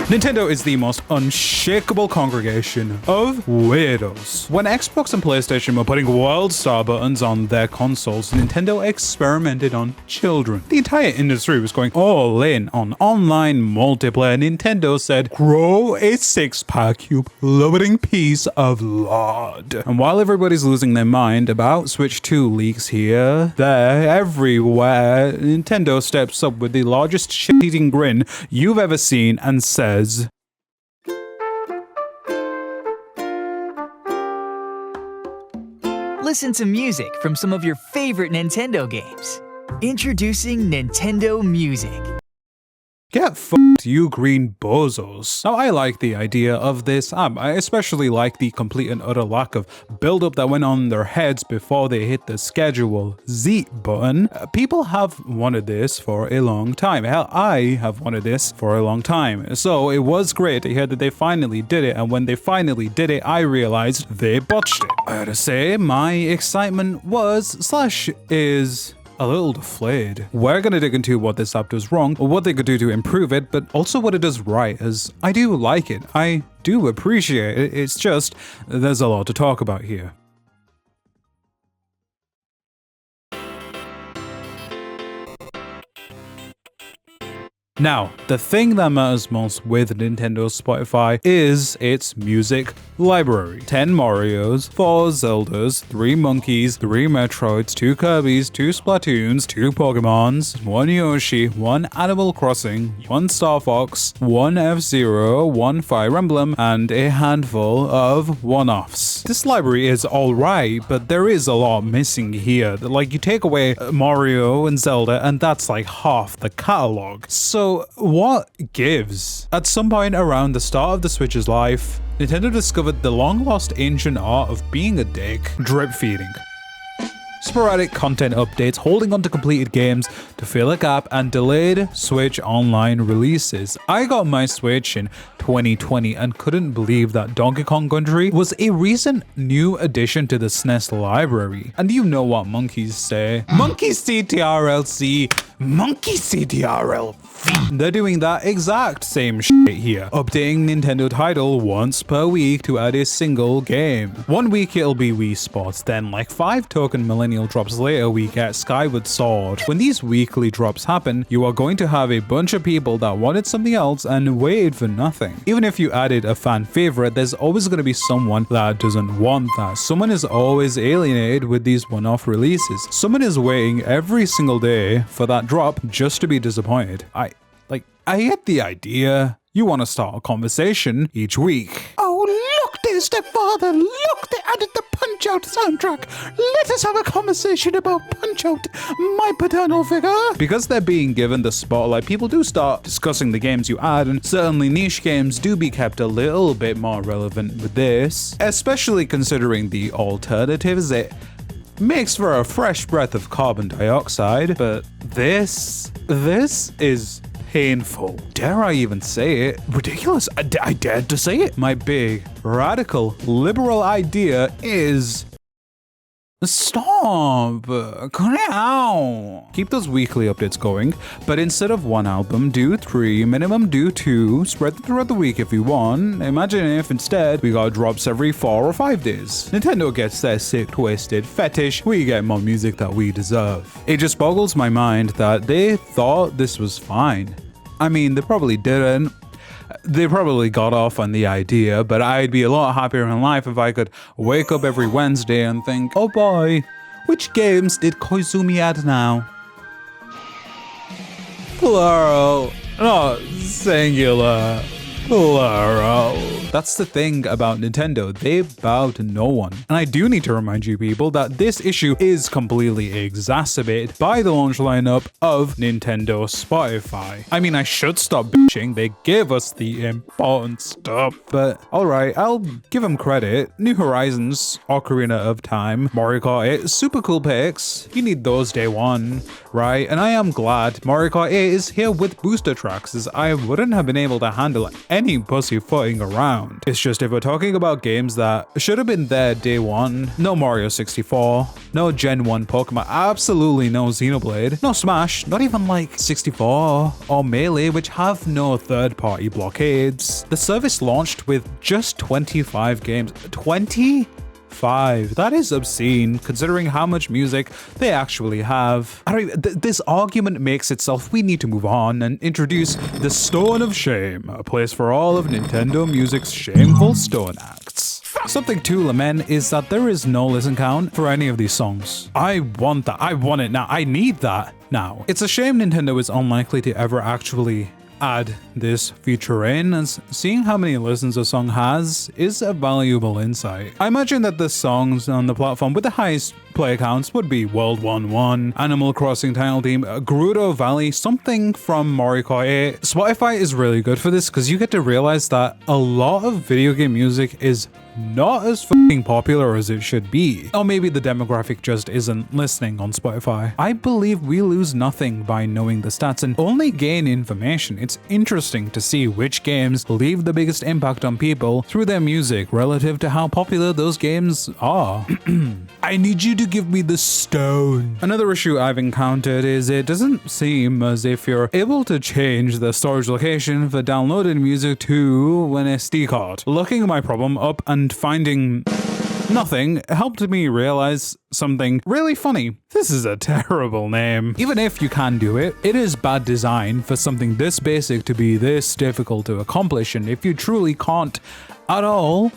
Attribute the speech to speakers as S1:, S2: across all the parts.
S1: Nintendo is the most unshakable congregation of weirdos. When Xbox and PlayStation were putting World Star buttons on their consoles, Nintendo experimented on children. The entire industry was going all in on online multiplayer. Nintendo said, grow a six-pack, you plummeting piece of lard. And while everybody's losing their mind about Switch 2 leaks here, there, everywhere, Nintendo steps up with the largest shit-eating grin you've ever seen and says,
S2: listen to music from some of your favorite Nintendo games. Introducing Nintendo Music.
S1: Get fucked, you green bozos. Now, I like the idea of this app. I especially like the complete and utter lack of build-up that went on in their heads before they hit the schedule Z button. People have wanted this for a long time. Hell, I have wanted this for a long time. So it was great to hear that they finally did it, and when they finally did it, I realized they botched it. I gotta say, my excitement is a little deflated. We're gonna dig into what this app does wrong, or what they could do to improve it, but also what it does right, as I do like it. I do appreciate it. It's just, there's a lot to talk about here. Now, the thing that matters most with Nintendo Spotify is its music library. 10 Marios, 4 Zeldas, 3 Monkeys, 3 Metroids, 2 Kirbys, 2 Splatoons, 2 Pokemons, 1 Yoshi, 1 Animal Crossing, 1 Star Fox, 1 F-Zero, 1 Fire Emblem, and a handful of one-offs. This library is alright, but there is a lot missing here. Like, you take away Mario and Zelda, and that's like half the catalog. So what gives? At some point around the start of the Switch's life, Nintendo discovered the long-lost ancient art of being a dick, drip feeding. Sporadic content updates, holding onto completed games to fill a gap, and delayed Switch Online releases. I got my Switch in 2020 and couldn't believe that Donkey Kong Country was a recent new addition to the SNES library. And you know what monkeys say. Monkey CTRLC, Monkey CTRL. They're doing that exact same shit here, updating Nintendo title once per week to add a single game. 1 week it'll be Wii Sports, then like 5 token millennial drops later we get Skyward Sword. When these weekly drops happen, you are going to have a bunch of people that wanted something else and waited for nothing. Even if you added a fan favorite, there's always going to be someone that doesn't want that. Someone is always alienated with these one-off releases. Someone is waiting every single day for that drop just to be disappointed. I get the idea. You want to start a conversation each week. Oh, look, dear stepfather, look, they added the Punch-Out soundtrack. Let us have a conversation about Punch-Out, my paternal figure. Because they're being given the spotlight, people do start discussing the games you add, and certainly niche games do be kept a little bit more relevant with this, especially considering the alternatives. It makes for a fresh breath of carbon dioxide, but this is painful. Dare I even say it? Ridiculous. I dared to say it. My big, radical, liberal idea is stop. Cut it out. Keep those weekly updates going, but instead of 1 album, do 3, minimum do 2, spread them throughout the week if you want. Imagine if instead we got drops every 4 or 5 days. Nintendo gets their sick, twisted fetish, we get more music that we deserve. It just boggles my mind that they thought this was fine. I mean, they probably didn't. They probably got off on the idea, but I'd be a lot happier in life if I could wake up every Wednesday and think, oh boy, which games did Koizumi add now? Plural, not singular. Plural. That's the thing about Nintendo, they bow to no one. And I do need to remind you people that this issue is completely exacerbated by the launch lineup of Nintendo Spotify. I mean, I should stop bitching, they gave us the important stuff. But alright, I'll give them credit. New Horizons, Ocarina of Time, Mario Kart 8, super cool picks. You need those day one, right? And I am glad Mario Kart 8 is here with booster tracks, as I wouldn't have been able to handle any pussyfooting around. It's just if we're talking about games that should have been there day one, no Mario 64, no Gen 1 Pokemon, absolutely no Xenoblade, no Smash, not even like 64 or Melee, which have no third-party blockades. The service launched with just 25 games. 25. That is obscene, considering how much music they actually have. I don't even, this argument makes itself. We need to move on and introduce the Stone of Shame, a place for all of Nintendo Music's shameful stone acts. Something to lament is that there is no listen count for any of these songs. I want that. I want it now. I need that now. It's a shame Nintendo is unlikely to ever actually add this feature in, as seeing how many listens a song has is a valuable insight. I imagine that the songs on the platform with the highest play counts would be World 1-1, Animal Crossing Title Team, Gerudo Valley, something from Mario Kart 8. Spotify is really good for this because you get to realize that a lot of video game music is not as fucking popular as it should be. Or maybe the demographic just isn't listening on Spotify. I believe we lose nothing by knowing the stats and only gain information. It's interesting to see which games leave the biggest impact on people through their music relative to how popular those games are. I need you to give me the stone. Another issue I've encountered is it doesn't seem as if you're able to change the storage location for downloaded music to an SD card. Looking my problem up and finding nothing helped me realize something really funny. This is a terrible name. Even if you can do it, it is bad design for something this basic to be this difficult to accomplish, and if you truly can't at all,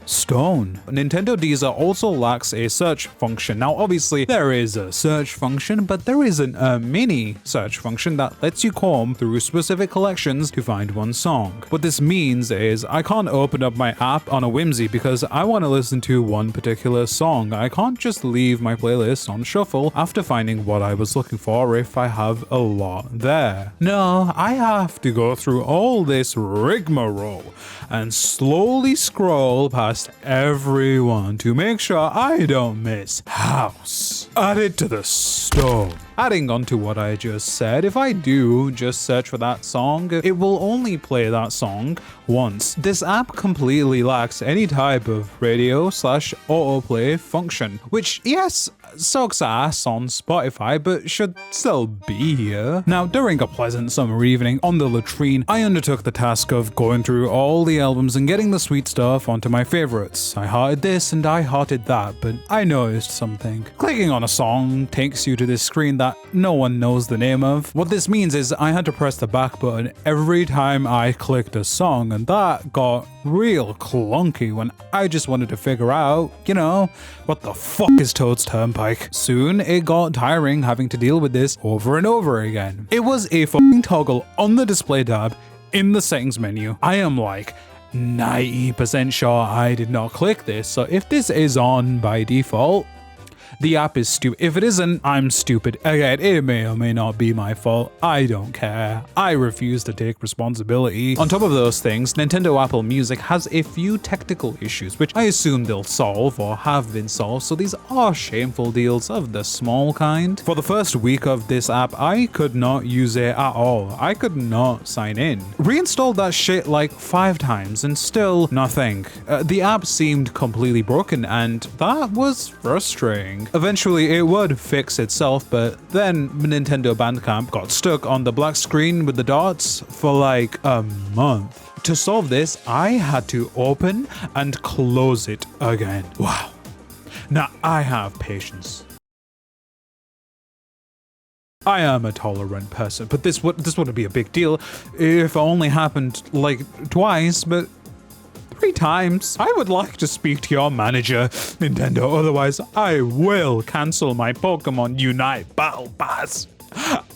S1: stone. Nintendo Deezer also lacks a search function. Now, obviously, there is a search function, but there isn't a mini search function that lets you comb through specific collections to find one song. What this means is I can't open up my app on a whimsy because I want to listen to one particular song. I can't just leave my playlist on shuffle after finding what I was looking for if I have a lot there. No, I have to go through all this rigmarole and slowly scroll past everyone to make sure I don't miss house. Added to the stone. Adding on to what I just said, if I do just search for that song, it will only play that song once. This app completely lacks any type of radio/autoplay function, which, yes, sucks ass on Spotify, but should still be here. Now, during a pleasant summer evening on the latrine, I undertook the task of going through all the albums and getting the sweet stuff onto my favorites. I hearted this and I hearted that, but I noticed something. Clicking on a song takes you to this screen that no one knows the name of. What this means is I had to press the back button every time I clicked a song, and that got real clunky when I just wanted to figure out, you know, what the fuck is Toad's Turnpike? Soon it got tiring having to deal with this over and over again. It was a fucking toggle on the display tab in the settings menu. I am like 90% sure I did not click this, so if this is on by default, the app is stupid. If it isn't, I'm stupid. Again, it may or may not be my fault. I don't care. I refuse to take responsibility. On top of those things, Nintendo Apple Music has a few technical issues, which I assume they'll solve or have been solved, so these are shameful deals of the small kind. For the first week of this app, I could not use it at all. I could not sign in. Reinstalled that shit like 5 times and still nothing. The app seemed completely broken, and that was frustrating. Eventually it would fix itself, but then Nintendo Bandcamp got stuck on the black screen with the dots for like a month. To solve this, I had to open and close it again. Wow. Now I have patience. I am a tolerant person, but this wouldn't be a big deal if it only happened like twice, but 3 times. I would like to speak to your manager, Nintendo, otherwise I will cancel my Pokemon Unite Battle Pass.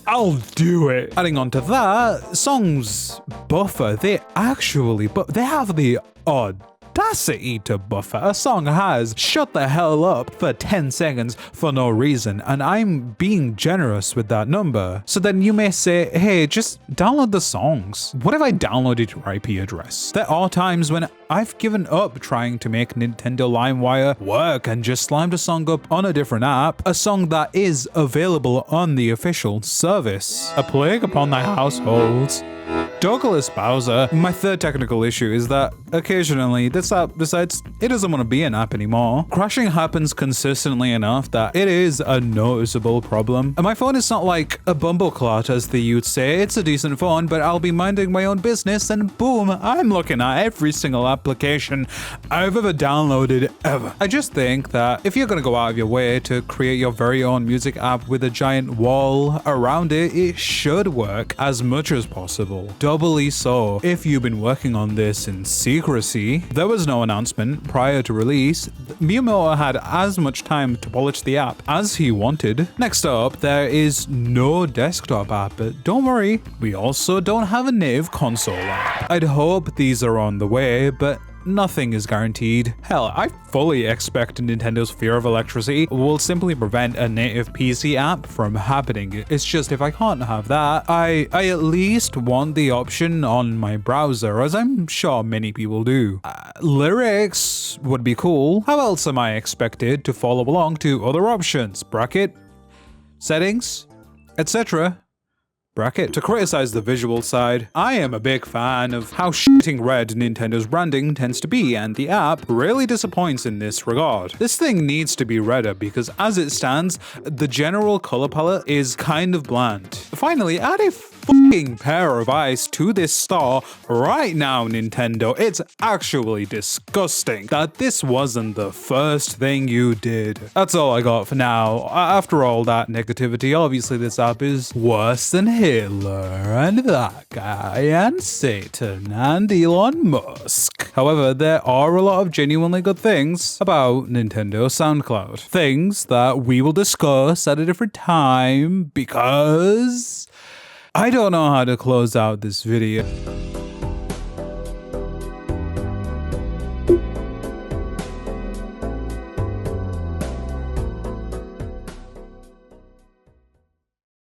S1: I'll do it. Adding on to that, songs buffer. They have the odd audacity to buffer a song has shut the hell up for 10 seconds for no reason, and I'm being generous with that number. So then you may say, hey, just download the songs. What if I downloaded your IP address? There are times when I've given up trying to make Nintendo LimeWire work and just slammed a song up on a different app, a song that is available on the official service. A plague upon thy households. Douglas Bowser, my third technical issue is that occasionally this app decides it doesn't want to be an app anymore. Crashing happens consistently enough that it is a noticeable problem. And my phone is not like a bumbleclot as the youth say. It's a decent phone, but I'll be minding my own business and boom, I'm looking at every single application I've ever downloaded ever. I just think that if you're going to go out of your way to create your very own music app with a giant wall around it, it should work as much as possible. Doubly so if you've been working on this in secrecy. There was no announcement prior to release. Miyamoto had as much time to polish the app as he wanted. Next up, there is no desktop app, but don't worry, we also don't have a native console app. I'd hope these are on the way, but nothing is guaranteed. Hell, I fully expect Nintendo's fear of electricity will simply prevent a native PC app from happening. It's just if I can't have that, I at least want the option on my browser, as I'm sure many people do. Lyrics would be cool. How else am I expected to follow along to other options? Bracket, settings, etc. Bracket. To criticize the visual side, I am a big fan of how shitting red Nintendo's branding tends to be, and the app really disappoints in this regard. This thing needs to be redder because as it stands, the general color palette is kind of bland. Finally, add a fucking pair of eyes to this star right now, Nintendo. It's actually disgusting that this wasn't the first thing you did. That's all I got for now. After all that negativity, obviously this app is worse than Hitler and that guy and Satan and Elon Musk. However, there are a lot of genuinely good things about Nintendo SoundCloud. Things that we will discuss at a different time because I don't know how to close out this video.